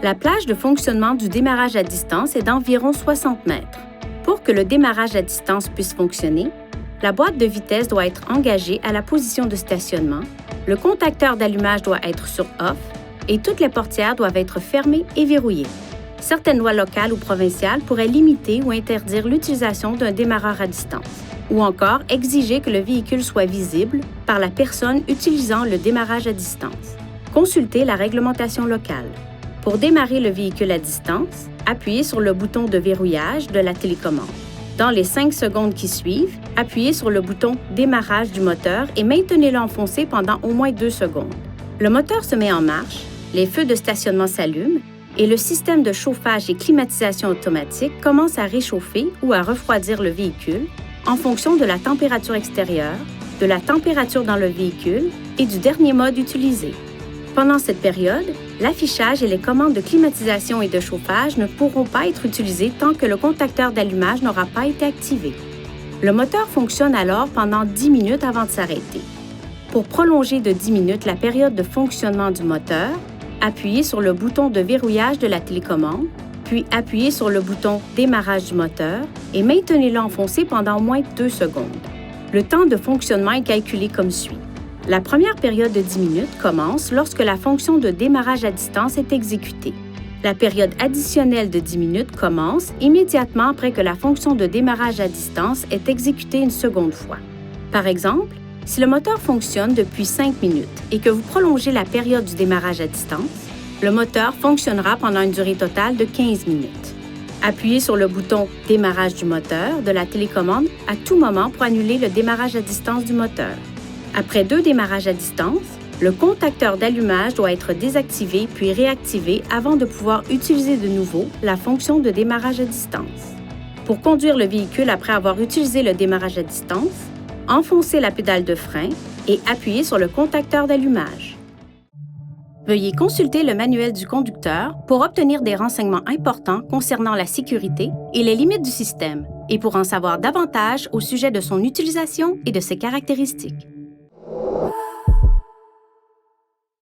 La plage de fonctionnement du démarrage à distance est d'environ 60 mètres. Pour que le démarrage à distance puisse fonctionner, la boîte de vitesse doit être engagée à la position de stationnement, le contacteur d'allumage doit être sur off et toutes les portières doivent être fermées et verrouillées. Certaines lois locales ou provinciales pourraient limiter ou interdire l'utilisation d'un démarreur à distance, ou encore exiger que le véhicule soit visible par la personne utilisant le démarrage à distance. Consultez la réglementation locale. Pour démarrer le véhicule à distance, appuyez sur le bouton de verrouillage de la télécommande. Dans les 5 secondes qui suivent, appuyez sur le bouton « Démarrage du moteur » et maintenez-le enfoncé pendant au moins 2 secondes. Le moteur se met en marche, les feux de stationnement s'allument et le système de chauffage et climatisation automatique commence à réchauffer ou à refroidir le véhicule en fonction de la température extérieure, de la température dans le véhicule et du dernier mode utilisé. Pendant cette période, l'affichage et les commandes de climatisation et de chauffage ne pourront pas être utilisés tant que le contacteur d'allumage n'aura pas été activé. Le moteur fonctionne alors pendant 10 minutes avant de s'arrêter. Pour prolonger de 10 minutes la période de fonctionnement du moteur, appuyez sur le bouton de verrouillage de la télécommande, puis appuyez sur le bouton « Démarrage du moteur » et maintenez-le enfoncé pendant au moins 2 secondes. Le temps de fonctionnement est calculé comme suit. La première période de 10 minutes commence lorsque la fonction de démarrage à distance est exécutée. La période additionnelle de 10 minutes commence immédiatement après que la fonction de démarrage à distance est exécutée une seconde fois. Par exemple, si le moteur fonctionne depuis 5 minutes et que vous prolongez la période du démarrage à distance, le moteur fonctionnera pendant une durée totale de 15 minutes. Appuyez sur le bouton « Démarrage du moteur » de la télécommande à tout moment pour annuler le démarrage à distance du moteur. Après 2 démarrages à distance, le contacteur d'allumage doit être désactivé puis réactivé avant de pouvoir utiliser de nouveau la fonction de démarrage à distance. Pour conduire le véhicule après avoir utilisé le démarrage à distance, enfoncez la pédale de frein et appuyez sur le contacteur d'allumage. Veuillez consulter le manuel du conducteur pour obtenir des renseignements importants concernant la sécurité et les limites du système et pour en savoir davantage au sujet de son utilisation et de ses caractéristiques.